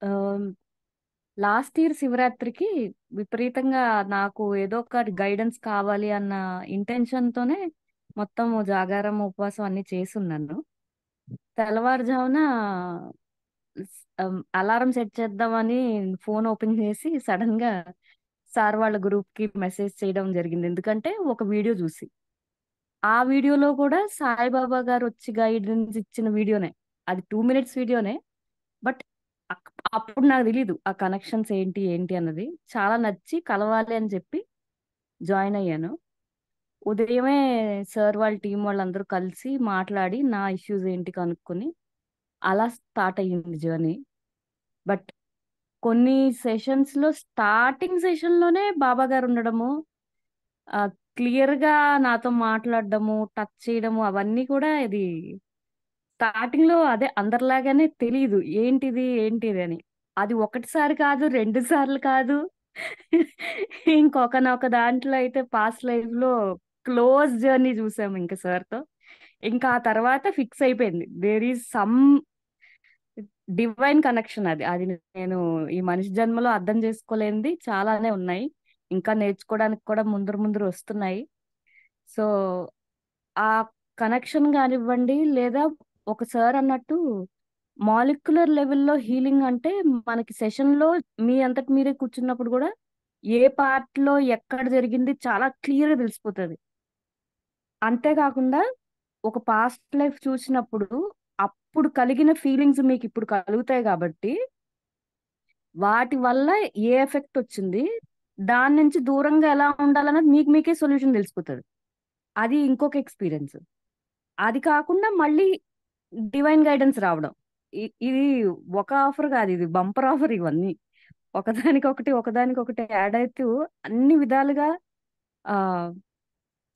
ఆహ్, last year శివరాత్రికి విపరీతంగా నాకు ఏదో ఒక గైడెన్స్ కావాలి అన్న ఇంటెన్షన్‌తోనే మొత్తం జాగారం, ఉపవాసం అన్నీ చేసున్నాను. తెల్లవారుజామున అలారం సెట్ చేద్దామని ఫోన్ ఓపెన్ చేసి సడెన్‌గా సార్ వాళ్ళ గ్రూప్‌కి మెసేజ్ చేయడం జరిగింది. ఎందుకంటే ఒక వీడియో చూసి. ఆ వీడియోలో కూడా సాయిబాబా గారొచ్చి గైడెన్స్ ఇచ్చిన వీడియోనే. అది 2 మినిట్స్ వీడియోనే. బట్ అప్పుడు నాకు తెలీదు. ఆ కనెక్షన్స్ ఏంటి, ఏంటి అన్నది. చాలా నచ్చి కలవాలి అని చెప్పి జాయిన్ అయ్యాను. ఉదయమే సార్ వాళ్ళ టీం వాళ్ళందరూ కలిసి మాట్లాడి నా ఇష్యూస్ ఏంటి కనుక్కొని అలా స్టార్ట్ అయ్యింది జర్నీ. బట్ కొన్ని సెషన్స్‌లో స్టార్టింగ్ సెషన్‌లోనే బాబా గారు ఉండడము, క్లియర్‌గా నాతో మాట్లాడడము, టచ్ చేయడము అవన్నీ కూడా ఇది స్టార్టింగ్‌లో అదే అందరిలాగానే తెలీదు. ఏంటిది? ఏంటిది అని. అది ఒకటిసారి కాదు, 2 సార్లు కాదు. ఇంకొకనొక దాంట్లో అయితే పాస్ట్ లైఫ్‌లో క్లోజ్ జర్నీ చూసాము ఇంక సార్‌తో. ఇంకా ఆ తర్వాత ఫిక్స్ అయిపోయింది. There is some divine connection అది. అది నేను ఈ మనిషి జన్మలో అర్థం చేసుకోలేనిది చాలానే ఉన్నాయి. ఇంకా నేర్చుకోవడానికి కూడా ముందర ముందర వస్తున్నాయి. సో, ఆ కనెక్షన్ గానివ్వండి, లేదా ఒక సార్ అన్నట్టు మాలిక్యులర్ లెవెల్‌లో హీలింగ్ అంటే మనకి సెషన్‌లో మీ అంతట మీరే కూర్చున్నప్పుడు గూడా ఏ పార్ట్‌లో ఎక్కడ జరిగింది చాలా క్లియర్‌గా తెలిసిపోతది. అంతే కాకుండా ఒక పాస్ట్ లైఫ్ చూసినప్పుడు అప్పుడు కలిగిన ఫీలింగ్స్ మీకిప్పుడు కలుగుతాయి గాబట్టి, వాటి వల్ల ఏ ఎఫెక్ట్ వచ్చింది, దాని నుంచి దూరంగా ఎలా ఉండాలన్నది మీకు మీకే సొల్యూషన్ తెలిసిపోతది. అది ఇంకొక ఎక్స్‌పీరియన్స్. అది కాకుండా మళ్ళీ డివైన్ గైడెన్స్ రావడం. ఇది ఒక ఆఫర్ కాదు. ఇది బంపర్ ఆఫర్ ఇవన్నీ. ఒకదానికొకటి, ఒకదానికొకటి యాడ్ అయితూ అన్ని విధాలుగా ఆహ్,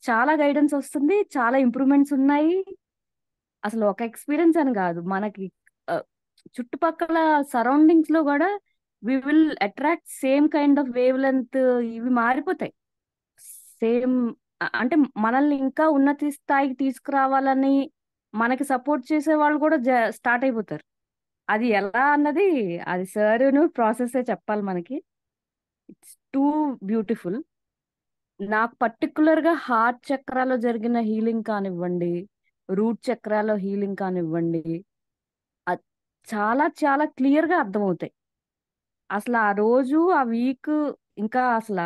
చాలా గైడెన్స్ వస్తుంది. చాలా ఇంప్రూవ్‌మెంట్స్ ఉన్నాయి. అసలు ఒక ఎక్స్‌పీరియన్స్ అని గాదు. మనకి ఆహ్, చుట్టుపక్కల సరౌండింగ్స్‌లో గూడా we will attract same kind of wavelength ఇవి మారిపోతాయి. సేమ్ అంటే మనల్ని ఇంకా ఉన్నతి స్థాయికి తీసుకురావాలని మనకి సపోర్ట్ చేసేవాళ్ళు గూడా స్టార్ట్ అయిపోతారు. అది ఎలా అన్నది అది సారును ప్రాసెసే చెప్పాలి మనకి. It's two beautiful. నాకు పర్టిక్యులర్‌గా హార్ట్ చక్రాలో జరిగిన హీలింగ్ కానివ్వండి, రూట్ చక్రాలో హీలింగ్ కానివ్వండి, అద్ చాలా చాలా క్లియర్‌గా అర్థమవుతాయి. అసల ఆ రోజు, ఆ వీక్ ఇంకా అసల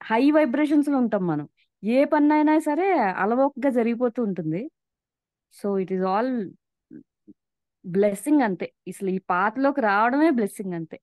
హై వైబ్రేషన్స్‌లో ఉంటాం మనం. ఏ పనైనా సరే అలవోకగా జరిగిపోతూ ఉంటుంది. So, it is all blessing అంతే. అసలు ఈ పాత్‌లోకి రావడమే బ్లెస్సింగ్ అంతే.